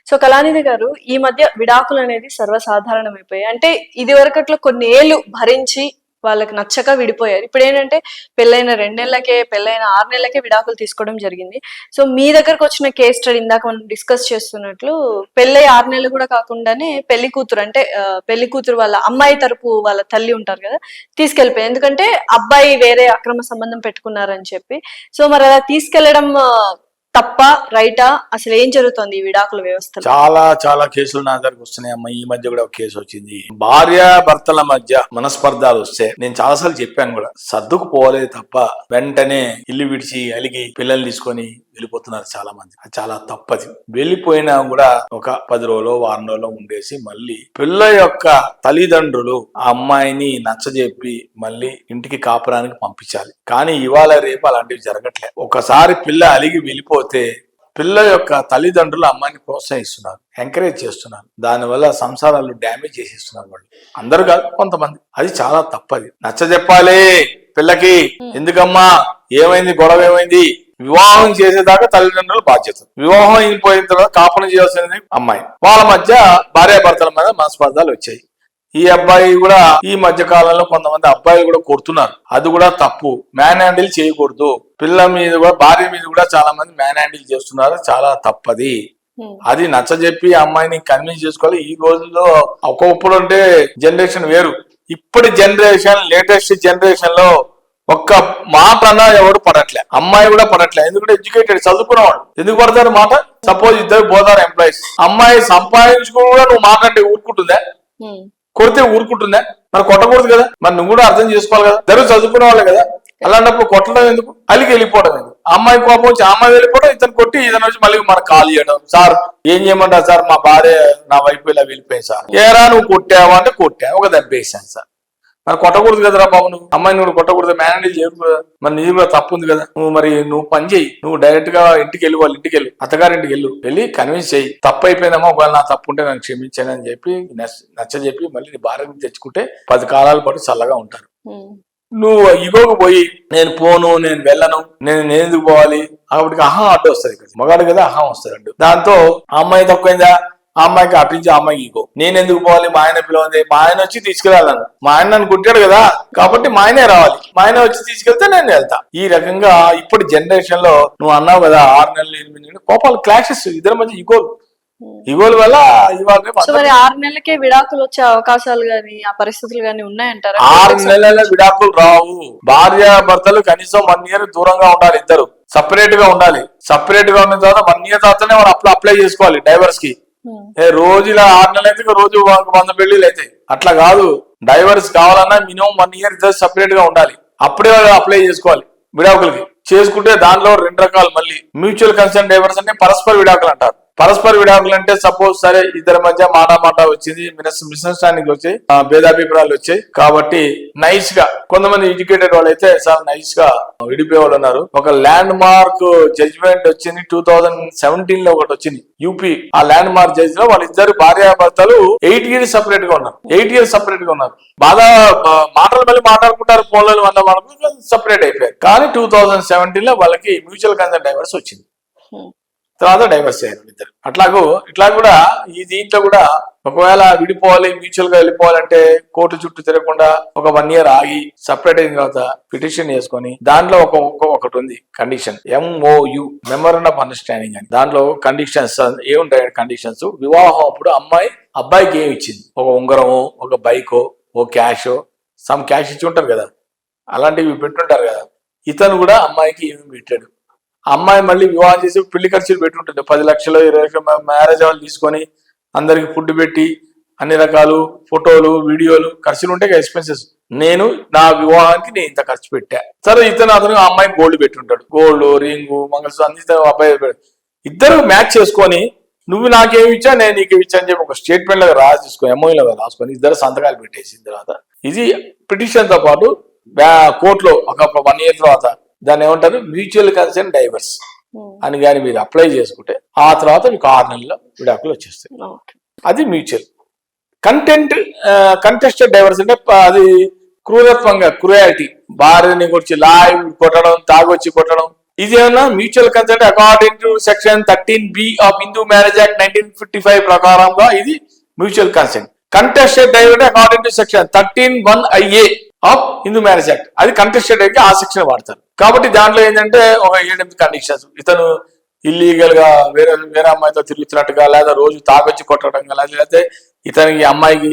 So Kalanithi గారు, ఈ మధ్య విడాకులు అనేది సర్వసాధారణమైపోయాయి. అంటే ఇది వరకట్లో కొన్ని ఏళ్ళు భరించి వాళ్ళకి నచ్చక విడిపోయారు. ఇప్పుడు ఏంటంటే పెళ్ళైన 2 నెలలకే, పెళ్ళైన 6 నెలలకే విడాకులు తీసుకోవడం జరిగింది. సో మీ దగ్గరకు వచ్చిన కేస్ స్టడీ ఇందాక మనం డిస్కస్ చేస్తున్నట్లు పెళ్ళై 6 నెలలు కూడా కాకుండానే పెళ్లి కూతురు అంటే పెళ్లి కూతురు వాళ్ళ అమ్మాయి తరపు వాళ్ళ తల్లి ఉంటారు కదా, తీసుకెళ్ళిపోయారు. ఎందుకంటే అబ్బాయి వేరే అక్రమ సంబంధం పెట్టుకున్నారని చెప్పి. సో మరి అలా తీసుకెళ్లడం తప్ప రైటా? అసలు ఏం జరుగుతుంది ఈ విడాకుల వ్యవస్థలో? చాలా చాలా కేసులు నా దగ్గరకు వస్తున్నాయి అమ్మ. ఈ మధ్య కూడా ఒక కేసు వచ్చింది. భార్య భర్తల మధ్య మనస్పర్ధాలు వస్తే నేను చాలాసార్లు చెప్పాను కూడా, సర్దుకుపోలేదు తప్ప వెంటనే ఇల్లు విడిచి అలిగి పిల్లల్ని తీసుకొని వెళ్ళిపోతున్నారు చాలా మంది. అది చాలా తప్పది. వెళ్ళిపోయినా కూడా ఒక 10 రోజులు వారం రోజులు ఉండేసి మళ్ళీ పిల్ల యొక్క తల్లిదండ్రులు ఆ అమ్మాయిని నచ్చజెప్పి మళ్ళీ ఇంటికి కాపురానికి పంపించాలి. కానీ ఇవాళ రేపు అలాంటివి జరగట్లేదు. ఒకసారి పిల్ల అలిగి వెళ్ళిపోతే పిల్ల యొక్క తల్లిదండ్రులు అమ్మాయిని ప్రోత్సహిస్తున్నారు, ఎంకరేజ్ చేస్తున్నారు. దానివల్ల సంసారాలు డ్యామేజ్ చేసేస్తున్నారు వాళ్ళు. అందరూ కాదు, కొంతమంది. అది చాలా తప్పది. నచ్చజెప్పాలి పిల్లకి. ఎందుకమ్మా ఏమైంది, గొడవ ఏమైంది, వివాహం చేసేదాకా తల్లిదండ్రుల బాధ్యత. వివాహం అయిపోయిన తర్వాత కాపురం చేయాల్సింది అమ్మాయి. వాళ్ళ మధ్య భార్యాభర్తల మీద మనస్పర్ధాలు వచ్చాయి. ఈ అబ్బాయి కూడా ఈ మధ్య కాలంలో కొంతమంది అబ్బాయిలు కూడా కొడుతున్నారు. అది కూడా తప్పు. మ్యాన్ హ్యాండిల్ చేయకూడదు. పిల్ల మీద కూడా, భార్య మీద కూడా చాలా మంది మ్యాన్ హ్యాండిల్ చేస్తున్నారు. చాలా తప్పది. అది నచ్చజెప్పి అమ్మాయిని కన్విన్స్ చేసుకోవాలి. ఈ రోజుల్లో ఒకప్పుడు అంటే జనరేషన్ వేరు. ఇప్పటి జనరేషన్, లేటెస్ట్ జనరేషన్ లో ఒక్క మాట అన్నా ఎవడు పడట్లే. అమ్మాయి కూడా పడట్లే. ఎందుకంటే ఎడ్యుకేటెడ్, చదువుకున్నవాడు. ఎందుకు పడతారు మాట? సపోజ్ ఇద్దరు బోధారు ఎంప్లాయీస్. అమ్మాయి సంపాదించుకుని కూడా నువ్వు మాట అంటే ఊరుకుంటుందా? కొడితే ఊరుకుంటుందా? మరి కొట్టకూడదు కదా. మరి నువ్వు కూడా అర్థం చేసుకోవాలి కదా. ఇద్దరు చదువుకునే వాళ్ళే కదా. అలాంటప్పుడు కొట్టడం ఎందుకు? అలిగి వెళ్ళిపోవడం ఎందుకు? అమ్మాయి కోపం వచ్చి అమ్మాయి వెళ్ళిపోవడం, ఇతను కొట్టి ఇతను వచ్చి మళ్ళీ మనకు కాల్ చేయడం. సార్ ఏం చేయమంటారు సార్, మా భార్య నా వైపు ఇలా వెళ్ళిపోయింది సార్. ఏరా నువ్వు కొట్టావా అంటే కొట్టా, ఒక దెబ్బేసాను సార్. మరి కొట్టకూడదు కదరా బాబు. నువ్వు అమ్మాయిని నువ్వు కొట్టకూడదు, మేనేజ్ చేయకూడదు కదా. మరి నీ కూడా తప్పు ఉంది కదా. నువ్వు పని చేయి. నువ్వు డైరెక్ట్ గా ఇంటికి వెళ్ళి, వాళ్ళ ఇంటికి వెళ్ళు, అత్తగారింటికి వెళ్ళి కన్విన్స్ చేయి. తప్పు అయిపోయిందమ్మా, ఒకవేళ నా తప్పు ఉంటే నన్ను క్షమించాను అని చెప్పి నచ్చజెప్పి మళ్ళీ నీ భార్యని తెచ్చుకుంటే 10 కాలాల పాటు చల్లగా ఉంటారు. నువ్వు ఇగోకు పోయి నేను పోను, నేను వెళ్ళను, నేను ఎందుకు పోవాలి, అప్పటికి అహం అడ్డు వస్తుంది కదా. మగాడు కదా, అహం వస్తుంది. దాంతో ఆ అమ్మాయి తక్కువైందా, ఆ అమ్మాయికి అట్టించి ఆ అమ్మాయికి ఈగో. నేను ఎందుకు పోవాలి, మా ఆయన పిలవంది, మా ఆయన వచ్చి తీసుకెళ్ళాలను. మా ఆయన నన్ను కుట్టాడు కదా, కాబట్టి మా ఆయనే రావాలి. మా ఆయన వచ్చి తీసుకెళ్తే నేను వెళ్తా. ఈ రకంగా ఇప్పుడు జనరేషన్ లో నువ్వు అన్నావు కదా 6 నెలలు 8 నెలలు కోపాలు, క్లాషెస్, ఇద్దరి మధ్య ఈగోల వల్ల ఇవాళ 6 నెలలకే విడాకులు వచ్చే అవకాశాలు గానీ ఆ పరిస్థితులు గానీ ఉన్నాయంటారా? 6 నెలల విడాకులు రావు. భార్య భర్తలు కనీసం 1 year దూరంగా ఉండాలి. ఇద్దరు సపరేట్ గా ఉండాలి. సపరేట్ గా ఉన్న తర్వాత 1 year తర్వాతనే వాడు అప్లై చేసుకోవాలి డైవర్స్ కి. రోజు ఇలా 6 నెలలు అయితే రోజు 100 పెళ్లిళ్ళు అయితే అట్లా కాదు. డైవర్స్ కావాలన్నా మినిమం 1 year ఇద్దరు సపరేట్ గా ఉండాలి. అప్పుడే వాళ్ళు అప్లై చేసుకోవాలి విడాకులకి. చేసుకుంటే దానిలో 2 రకాలు. మళ్ళీ మ్యూచువల్ కన్సెంట్ డైవర్స్ అంటే పరస్పర విడాకులు అంటారు. పరస్పర విడాకులు అంటే సపోజ్ సరే ఇద్దరి మధ్య మాట వచ్చింది, మిస్అండర్స్టాండింగ్ వచ్చాయి, భేదాభిప్రాయాలు వచ్చాయి. కాబట్టి నైస్ గా కొంతమంది ఎడ్యుకేటెడ్ వాళ్ళు అయితే చాలా నైస్ గా విడిపోయే వాళ్ళు ఉన్నారు. ఒక ల్యాండ్ మార్క్ జడ్జిమెంట్ వచ్చింది 2017 లో ఒకటి వచ్చింది యూపీ. ఆ ల్యాండ్ మార్క్ జడ్జి లో వాళ్ళిద్దరు భార్యాభర్తలు 8 years సపరేట్ గా ఉన్నారు. 8 years సపరేట్ గా ఉన్నారు. బాగా మాటలు మళ్ళీ మాట్లాడుకుంటారు, ఫోన్లలో వల్ల వాళ్ళకు సపరేట్ అయిపోయారు. కానీ 2017 లో వాళ్ళకి మ్యూచువల్ కన్సెంట్ డైవర్స్ వచ్చింది. తర్వాత డైవర్స్ అయ్యారు ఇద్దరు. ఇట్లా కూడా ఈ దీంట్లో కూడా ఒకవేళ విడిపోవాలి, మ్యూచువల్ గా వెళ్ళిపోవాలంటే కోర్టు చుట్టూ తిరగకుండా ఒక 1 year ఆగి సపరేట్ అయిన తర్వాత పిటిషన్ చేసుకొని దాంట్లో ఒకటి ఉంది condition, MOU, memorandum of understanding అని. దాంట్లో కండిషన్స్ ఏముంటాయి? కండిషన్స్ వివాహం అప్పుడు అబ్బాయికి ఏమి ఇచ్చింది, ఒక ఉంగరమో, ఒక బైకో, ఓ క్యాషో, సమ్ క్యాష్ ఇచ్చి ఉంటారు కదా, అలాంటివి పెట్టుంటారు కదా. ఇతను కూడా అమ్మాయికి ఏమి పెట్టాడు. అమ్మాయి మళ్ళీ వివాహం చేసి పెళ్లి ఖర్చులు పెట్టుంటుంది. 10 లక్షలు 20 లక్షలు మ్యారేజ్ వాళ్ళు తీసుకొని అందరికి ఫుడ్ పెట్టి అన్ని రకాలు ఫోటోలు, వీడియోలు, ఖర్చులు ఉంటాయి కదా, ఎక్స్పెన్సెస్. నేను నా వివాహానికి నేను ఇంత ఖర్చు పెట్టా. సరే అతను అమ్మాయి గోల్డ్ పెట్టుంటాడు. గోల్డ్, రింగు, మంగళసూత్రం అన్ని అబ్బాయి. ఇద్దరు మ్యాచ్ చేసుకొని నువ్వు నాకేమి ఇచ్చా, నేను నీకు ఇచ్చా అని చెప్పి ఒక స్టేట్మెంట్ లాగా రాసేసుకొని, MOU లాగా రాసుకొని ఇద్దరు సంతకాలు పెట్టేసిన తర్వాత ఇది పిటిషన్ తో పాటు కోర్టులో ఒక 1 year తర్వాత దాన్ని ఏమంటారు, మ్యూచువల్ కన్సెంట్ డైవర్స్ అని కానీ మీరు అప్లై చేసుకుంటే ఆ తర్వాత మీకు 6 నెలల్లో విడాకులు వచ్చేస్తాయి. అది మ్యూచువల్. కంటెస్టెడ్ డైవర్స్ అంటే అది క్రూరత్వంగా, క్రూయాలిటీ, భార్యని కొట్టి కొట్టడం, తాగొచ్చి కొట్టడం, ఇదేమన్నా mutual consent according to section 13B of Hindu marriage act 1955 ప్రకారంగా ఇది mutual consent. Contested divert according to section 13(1)IA of Hindu marriage act, అది కంటెస్టెడ్ అయితే ఆ సెక్షన్ వాడతారు. కాబట్టి దాంట్లో ఏంటంటే ఒక 7-8 కండిషన్స్. ఇతను ఇల్లీగల్ గా వేరే అమ్మాయితో తిరుగుతున్నట్టుగా, లేదా రోజు తాగొచ్చి కొట్టడం, లేకపోతే ఇతనికి అమ్మాయికి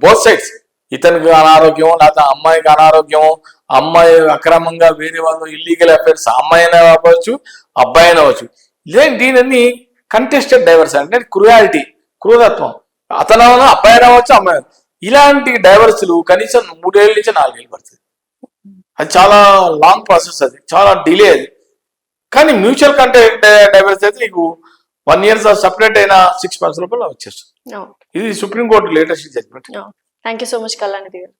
బోత్ సైడ్స్, ఇతనికి అనారోగ్యం లేదా అమ్మాయికి అనారోగ్యం, అమ్మాయి అక్రమంగా వేరే వాళ్ళు ఇల్లీగల్ అఫైర్స్, అమ్మాయి అయినా అవ్వచ్చు అబ్బాయి అయినా అవ్వచ్చు. దీనిని కంటెస్టెడ్ డైవర్స్ అంటే క్రూయాలిటీ, క్రూరత్వం, అతను అబ్బాయి అవ్వచ్చు అమ్మాయి. ఇలాంటి డైవర్స్లు కనీసం 3 ఏళ్ళ నుంచి 4 ఏళ్ళు పడుతుంది. అది చాలా లాంగ్ ప్రాసెస్, అది చాలా డిలే అది. కానీ మ్యూచువల్ కంటెంట్ డైవర్స్ అయితే నీకు 1 year సపరేట్ అయిన 6 months లోపల వచ్చేస్తుంది. ఇది supreme court latest judgement. Thank you so much Kalyani గారు.